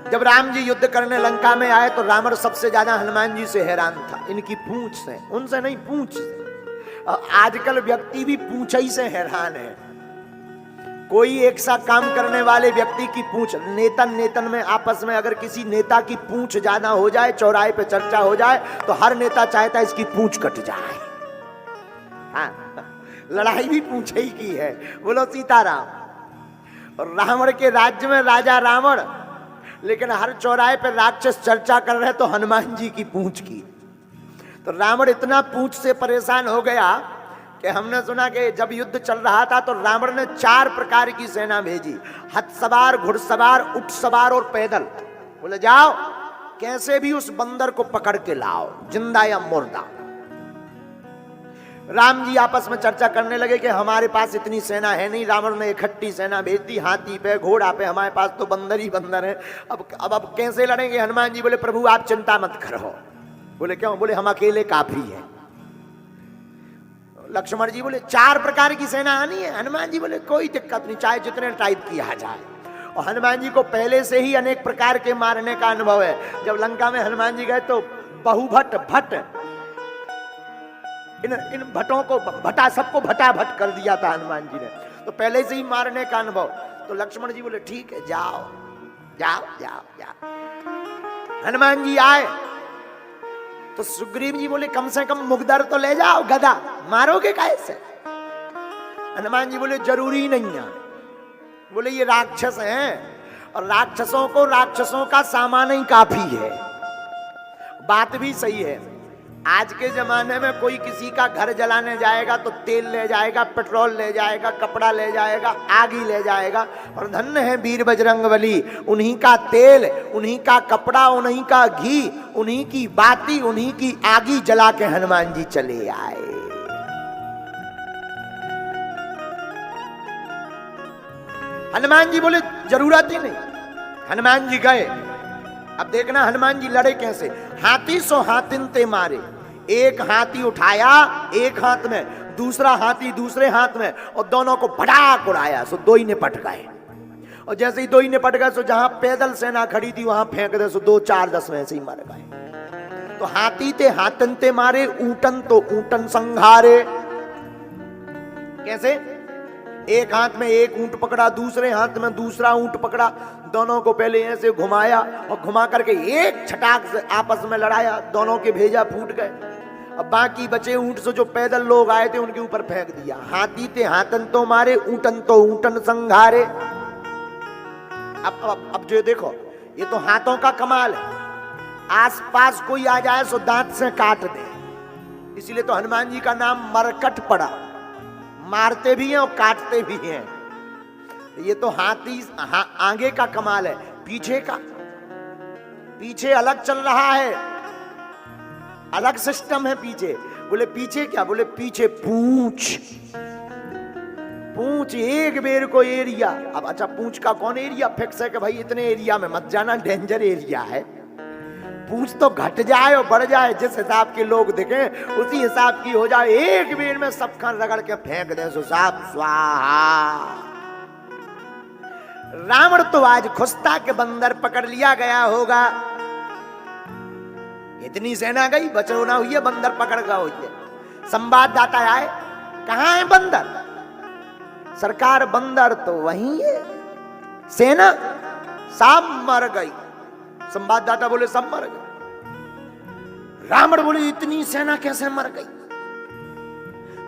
जब राम जी युद्ध करने लंका में आए तो रावण सबसे ज्यादा हनुमान जी से हैरान था, इनकी पूंछ से, उनसे नहीं पूंछ से। आजकल व्यक्ति भी पूंछ ही से हैरान है। कोई एक सा काम करने वाले व्यक्ति की पूंछ, नेतन में आपस में अगर किसी नेता की पूंछ ज्यादा हो जाए, चौराहे पे चर्चा हो जाए, तो हर नेता चाहता है इसकी पूंछ कट जाए। हाँ, लड़ाई भी पूंछ ही की है। बोलो सीताराम। और रावण के राज्य में राजा रावण, लेकिन हर चौराहे पे राक्षस चर्चा कर रहे तो हनुमान जी की पूंछ की। तो रावण इतना पूंछ से परेशान हो गया कि हमने सुना कि जब युद्ध चल रहा था तो रावण ने 4 प्रकार की सेना भेजी, हथ सवार, घुड़सवार, ऊंट सवार और पैदल। बोले जाओ कैसे भी उस बंदर को पकड़ के लाओ, जिंदा या मुर्दा। राम जी आपस में चर्चा करने लगे कि हमारे पास इतनी सेना है नहीं। रावण ने इकट्ठी सेना भेज दी, हाथी पे, घोड़ा पे, हमारे पास तो बंदर ही बंदर है। अब कैसे लड़ेंगे? हनुमान जी बोले प्रभु आप चिंता मत करो। बोले क्यों? बोले हम अकेले काफी है। लक्ष्मण जी बोले 4 प्रकार की सेना आनी है। हनुमान जी बोले कोई दिक्कत नहीं, चाहे जितने टाइप की आ जाए। और हनुमान जी को पहले से ही अनेक प्रकार के मारने का अनुभव है। जब लंका में हनुमान जी गए तो बहुभट भट्ट, इन भट्टों को भटा, सबको भटाभट कर दिया था हनुमान जी ने, तो पहले से ही मारने का अनुभव। तो लक्ष्मण जी बोले ठीक है जाओ जाओ जाओ जाओ। हनुमान जी आए तो सुग्रीव जी बोले कम से कम मुगदर तो ले जाओ, गदा मारोगे कैसे? हनुमान जी बोले जरूरी नहीं है। बोले ये राक्षस हैं और राक्षसों को राक्षसों का सामान ही काफी है। बात भी सही है। आज के जमाने में कोई किसी का घर जलाने जाएगा तो तेल ले जाएगा, पेट्रोल ले जाएगा, कपड़ा ले जाएगा, आगी ले जाएगा। और धन्य है वीर बजरंगबली, उन्हीं का तेल, उन्हीं का कपड़ा, उन्हीं का घी, उन्हीं की बाती, उन्हीं की आगी जला के हनुमान जी चले आए। हनुमान जी बोले जरूरत ही नहीं। हनुमान जी गए। अब देखना हनुमान जी लड़े कैसे। हाथी सो हाथिन ते मारे, एक हाथी उठाया एक हाथ में, दूसरा हाथी दूसरे हाथ में, और दोनों को भड़ाक उड़ाया। सो दो ही निपट गए। और जैसे ही दो ही निपट गए, सो जहां पैदल सेना खड़ी थी वहां फेंक दे, सो 2 4 10 में ऐसे ही मर गए। तो हाथी ते हाथन ते मारे, ऊटन तो ऊटन संघारे। कैसे? एक हाथ में एक ऊंट पकड़ा, दूसरे हाथ में दूसरा ऊंट पकड़ा, दोनों को पहले ऐसे घुमाया और घुमा करके एक छटाक से आपस में लड़ाया, दोनों के भेजा फूट गए। अब बाकी बचे ऊंट से जो पैदल लोग आए थे उनके ऊपर फेंक दिया। हाथी ते हाथन तो मारे, ऊटन तो ऊटन संघारे। अब जो देखो, ये तो हाथों का कमाल है। आसपास कोई आ जाए सो दांत से काट दे। इसीलिए तो हनुमान जी का नाम मरकट पड़ा। मारते भी हैं और काटते भी हैं। ये तो हाथी आगे का कमाल है, पीछे का, पीछे अलग चल रहा है, अलग सिस्टम है पीछे। बोले पीछे क्या? बोले पीछे पूंछ, पूंछ एक बेर को एरिया। अब अच्छा पूंछ का कौन एरिया फिक्स है कि भाई इतने एरिया में मत जाना, डेंजर एरिया है। पूंछ तो घट जाए और बढ़ जाए, जिस हिसाब के लोग दिखे उसी हिसाब की हो जाए। एक बेर में सब खान रगड़ के फेंक दे सो साफ स्वाहा। रावण तो आज खुश था कि बंदर पकड़ लिया गया होगा। इतनी सेना गई, बचौना हुई है, बंदर पकड़ गया हुई है। संवाददाता आए, कहां है बंदर? सरकार बंदर तो वहीं है, सेना सब मर गई। संवाददाता बोले सब मर गए। रावण बोले इतनी सेना कैसे मर गई?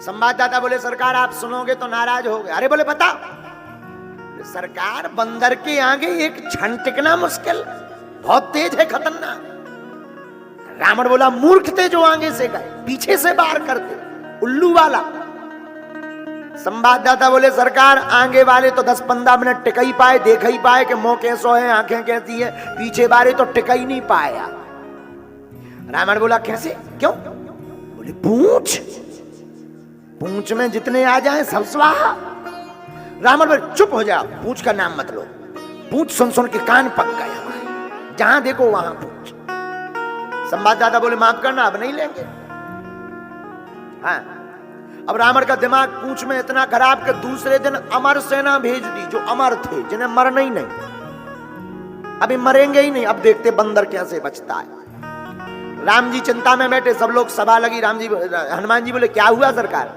संवाददाता बोले सरकार आप सुनोगे तो नाराज हो गए। अरे बोले बता। सरकार बंदर के आगे एक क्षण टिकना मुश्किल, बहुत तेज है, खतरनाक। रावण बोला मूर्ख थे जो आगे से गए, पीछे से बाहर करते, उल्लू वाला। संवाददाता बोले सरकार आगे वाले तो 10-15 मिनट टिक ही पाए, देख ही पाए कि मुंह कैसो है, आंखें कैसी है, पीछे वाले तो टिक ही नहीं पाया। रावण बोला कैसे? क्यों? बोले पूंछ, पूंछ में जितने आ जाए सब स्वाहा। रावण बोले चुप हो जाओ, पूंछ का नाम मत लो। पूंछ सुन सुन के कान पक गए हमारे, जहां देखो वहां पूंछ। संवाददाता बोले माफ करना अब नहीं लेंगे। हाँ, अब रावण का दिमाग पूंछ में इतना खराब कि दूसरे दिन अमर सेना भेज दी, जो अमर थे, जिन्हें मरना ही नहीं। अभी मरेंगे ही नहीं, अब देखते बंदर कैसे बचता है। राम जी चिंता में बैठे, सब लोग सभा लगी। राम जी हनुमान जी बोले क्या हुआ सरकार?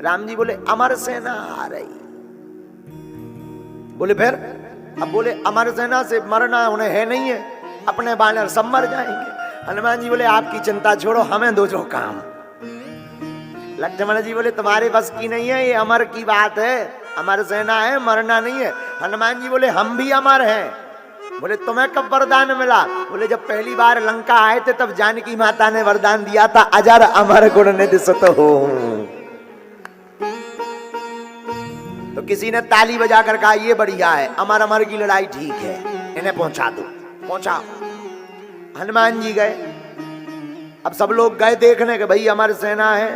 राम जी बोले अमर सेना आ रही। बोले फिर? अब बोले अमर सेना से मरना उन्हें है नहीं है, अपने बानर सब मर जाएंगे। हनुमान जी बोले आपकी चिंता छोड़ो, हमें दो जो काम। लक्ष्मण जी बोले तुम्हारे बस की नहीं है, ये अमर की बात है, अमर सेना है, मरना नहीं है। हनुमान जी बोले हम भी अमर हैं। बोले तुम्हें कब वरदान मिला? बोले जब पहली बार लंका आए थे तब जानकी माता ने वरदान दिया था, अजर अमर गुण निधि सुत हो। तो किसी ने ताली बजाकर कहा ये बढ़िया है, अमर अमर की लड़ाई ठीक है, इन्हें पहुंचा दो। पहुंचा। हनुमान जी गए। अब सब लोग गए देखने के भाई अमर सेना है,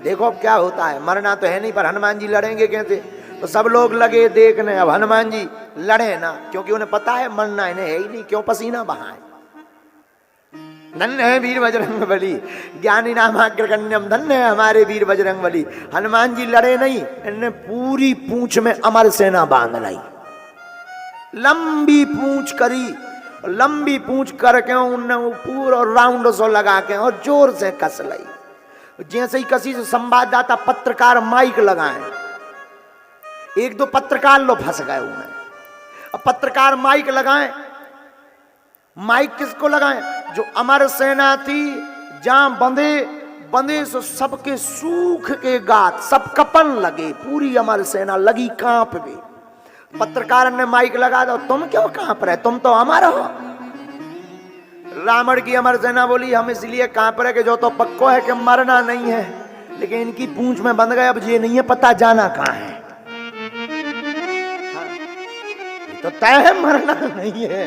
देखो अब क्या होता है। मरना तो है नहीं, पर हनुमान जी लड़ेंगे कैसे? तो सब लोग लगे देखने। अब हनुमान जी लड़े ना, क्योंकि उन्हें पता है मरना इन्हें है ही नहीं, क्यों पसीना बहाए। धन्य है वीर बजरंग बली, ज्ञानी नामाग्रगण्यम, धन्य है हमारे वीर बजरंग बली। हनुमान जी लड़े नहीं, इन्हें पूरी पूंछ में अमर सेना बांध लाई, लंबी पूंछ करी। लंबी पूंछ करके उन्हें पूरा राउंड सो लगा के और जोर से कस लाई। जैसे ही कसी से संवाददाता पत्रकार माइक लगाए, एक दो पत्रकार लोग फंस गए उनमें। अब पत्रकार माइक लगाएं, माइक किसको लगाएं? जो अमर सेना थी, जहां बंधे बंधे सो सबके सूख के गात, सब कपन लगे, पूरी अमर सेना लगी कांप भी। पत्रकार ने माइक लगा दो, तुम क्यों कांप रहे, तुम तो अमर हो। रावण की अमर सेना बोली हम इसलिए कांप रहे कि जो तो पक्को है कि मरना नहीं है, लेकिन इनकी पूंछ में बंध गए, अब ये नहीं है पता जाना कहां है। तो तय है मरना नहीं है,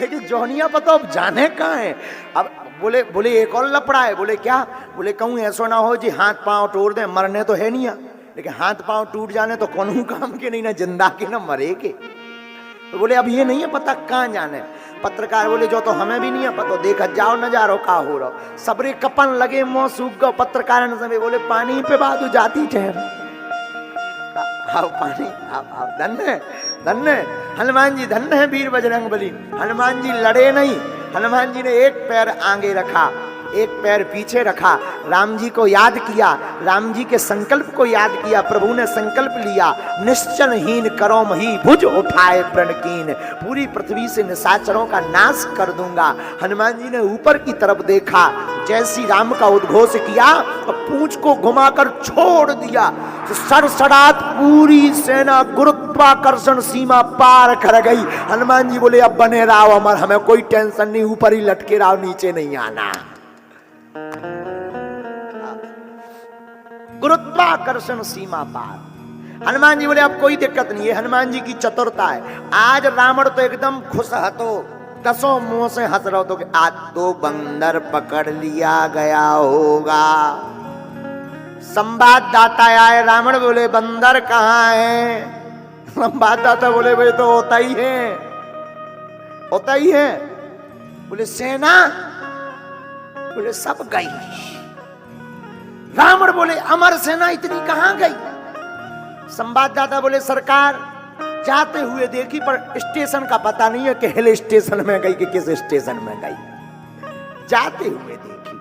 लेकिन जोनिया पता अब जाने कहां है। अब बोले एक और लपड़ा है। बोले क्या? बोले कहूं ऐसा ना हो जी हाथ पांव तोड़ दे, मरने तो है नहीं, लेकिन हाथ पांव टूट जाने तो कौन काम के नहीं, ना जिंदा के ना मरे के। तो बोले अब ये नहीं है पता कहां जाने। पत्रकार बोले जो तो हमें भी नहीं है पता, देखा जाओ नजारो का हो रहा, सबरे कपन लगे, मुंह सूख गो। पत्रकार ने बोले पानी पे बादू जाती ठहर, आओ पानी आओ। धन्य धन्य हनुमान जी, धन्य है वीर बजरंग बली। हनुमान जी लड़े नहीं, हनुमान जी ने एक पैर आगे रखा, एक पैर पीछे रखा, राम जी को याद किया, राम जी के संकल्प को याद किया। प्रभु ने संकल्प लिया, निश्चलहीन करो मही भुज उठाए प्रणकीन, पूरी पृथ्वी से निशाचरों का नाश कर दूंगा। हनुमान जी ने ऊपर की तरफ देखा, जैसी राम का उद्घोष किया तो पूंछ को घुमाकर छोड़ दिया, तो सड़सड़ात पूरी सेना गुरुत्वाकर्षण सीमा पार कर गई। हनुमान जी बोले अब बने रहो अमर, हमें कोई टेंशन नहीं, ऊपर ही लटके रहो, नीचे नहीं आना। गुरुत्वाकर्षण सीमा पार। हनुमान जी बोले अब कोई दिक्कत नहीं है, हनुमान जी की चतुरता है। आज रावण तो एकदम खुश हतो, दसों मुंह से हंस रहा तो कि आज तो बंदर पकड़ लिया गया होगा। संवाददाता आए, रावण बोले बंदर कहाँ है? संवाददाता बोले भाई तो होता ही है, होता ही है। बोले सेना? बोले सब गई। रावण बोले अमर सेना इतनी कहां गई? संवाददाता बोले सरकार जाते हुए देखी, पर स्टेशन का पता नहीं है कि हिल स्टेशन में गई कि किस स्टेशन में गई, जाते हुए देखी।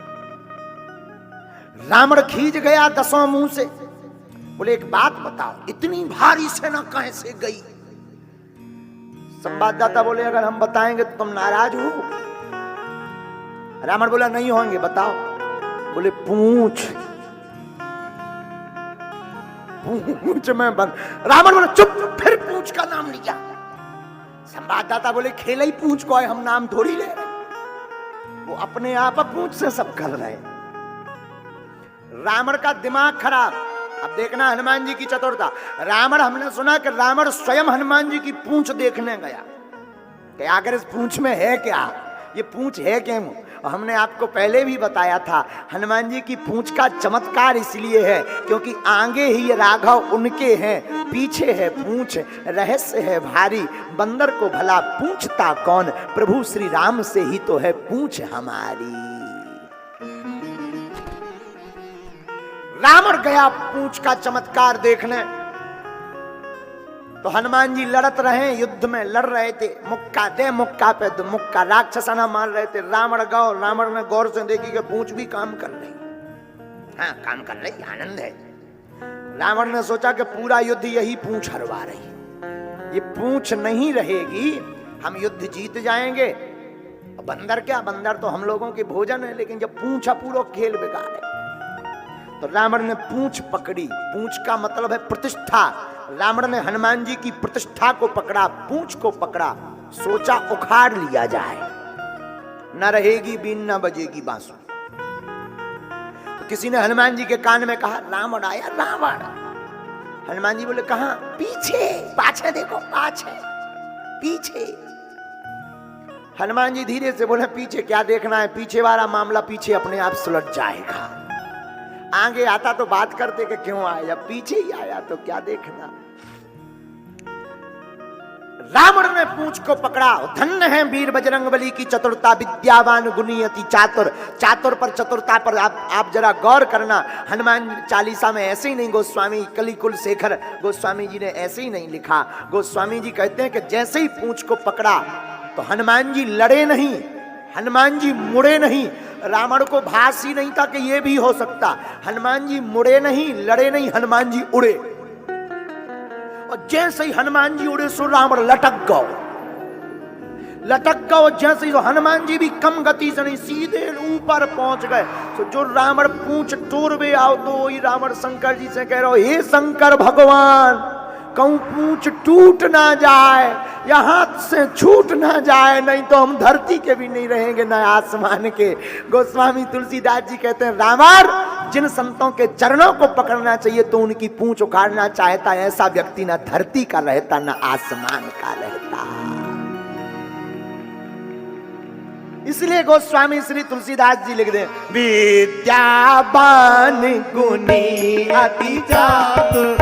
रावण खींच गया दसों मुंह से, बोले एक बात बताओ इतनी भारी सेना कहां से गई? संवाददाता बोले अगर हम बताएंगे तो तुम नाराज हो। रावण बोला नहीं होंगे, बताओ। बोले पूंछ में बंद। रावण बोले चुप, फिर पूंछ का नाम लिया। संवाददाता बोले खेला ही पूंछ को है, हम नाम थोड़ी ले रहे। वो अपने आप पूंछ से सब कर रहे। रावण का दिमाग खराब। अब देखना हनुमान जी की चतुरता। रावण, हमने सुना कि रावण स्वयं हनुमान जी की पूंछ देखने गया कि अगर इस पूंछ में है क्या, ये पूंछ है क्यों। हमने आपको पहले भी बताया था, हनुमान जी की पूंछ का चमत्कार इसलिए है क्योंकि आगे ही राघव उनके हैं, पीछे है पूंछ, रहस्य है भारी। बंदर को भला पूछता कौन, प्रभु श्री राम से ही तो है पूंछ हमारी। रावण गया पूंछ का चमत्कार देखने। तो हनुमान जी लड़त रहे, युद्ध में लड़ रहे थे, मुक्का दे मुक्का पे दो मुक्का, राक्षसाना मार रहे थे। रावण ने गौर से देखी कि पूंछ भी काम कर रही, हाँ काम कर रही, आनंद है। रावण ने सोचा कि पूरा युद्ध यही पूंछ हरवा रही, ये पूंछ नहीं रहेगी हम युद्ध जीत जाएंगे। बंदर क्या, बंदर तो हम लोगों के भोजन है, लेकिन जब पूंछ पूरा खेल बिगाड़े। तो रावण ने पूंछ पकड़ी, पूंछ का मतलब है प्रतिष्ठा। रावण ने हनुमान जी की प्रतिष्ठा को पकड़ा, पूंछ को पकड़ा, सोचा उखाड़ लिया जाए, न रहेगी बीन न बजेगी बांसुरी। तो किसी ने हनुमान जी के कान में कहा रावण आया रावण। हनुमान जी बोले कहां? पीछे, पाछे देखो, पाछे पीछे। हनुमान जी धीरे से बोले पीछे क्या देखना है, पीछे वाला मामला पीछे अपने आप सुलझ जाएगा। आगे आता तो बात करते कि क्यों आया, पीछे ही आया तो क्या देखना। रावण ने पूंछ को पकड़ा। धन्य है वीर बजरंगबली की चतुरता, विद्यावान गुणी अति चातुर। चातुर पर, चतुरता पर आप जरा गौर करना। हनुमान चालीसा में ऐसे ही नहीं, गोस्वामी कलिकुल शेखर गोस्वामी जी ने ऐसे ही नहीं लिखा। गोस्वामी जी कहते हैं कि जैसे ही पूंछ को पकड़ा तो हनुमान जी लड़े नहीं, हनुमान जी मुड़े नहीं। रावण को भास ही नहीं था कि यह भी हो सकता। हनुमान जी मुड़े नहीं, लड़े नहीं, हनुमान जी उड़े। और जैसे ही हनुमान जी उड़े सो रावण लटक गओ। जैसे ही हनुमान जी भी कम गति से नहीं, सीधे ऊपर पहुंच गए। तो जो रावण पूंछ टोरवे आओ तो वही रावण शंकर जी से कह रहे हो, हे शंकर भगवान, कहूं पूंछ टूट ना जाए या हाथ से छूट ना जाए, नहीं तो हम धरती के भी नहीं रहेंगे न आसमान के। गोस्वामी तुलसीदास जी कहते हैं रावण जिन संतों के चरणों को पकड़ना चाहिए तो उनकी पूंछ उखाड़ना चाहता है, ऐसा व्यक्ति न धरती का रहता न आसमान का रहता। इसलिए गोस्वामी श्री तुलसीदास जी लिख दे, विद्यावान गुणी अति चातुर,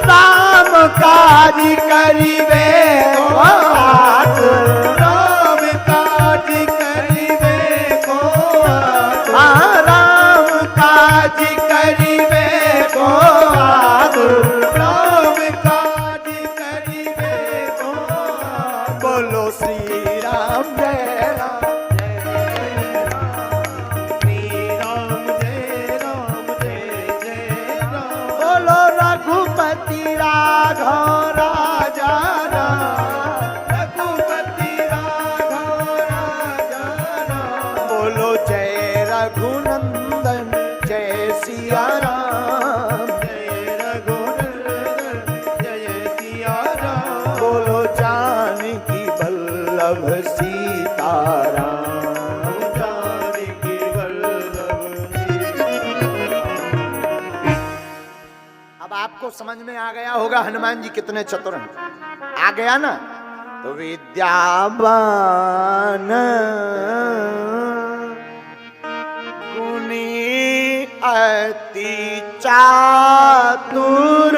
राम काज करिवे को आतुर, राम काज करिवे को आतुर, राम काज करिवे को आतुर, राम काज करिवे को आतुर। बोलो श्री राम जय राम, रघुपति राघव राजा राम, रघुपति राघव राजा राम। बोलो जय रघुनंदन जय सिया राम, जय रघुनंदन जय सिया राम। बोलो जानकी वल्लभ सीताराम, जानकी वल्लभ। अब आपको समझ में आ गया होगा हनुमान जी कितने चतुर हैं। आ गया ना? तो विद्यावान गुणी अति चातुर,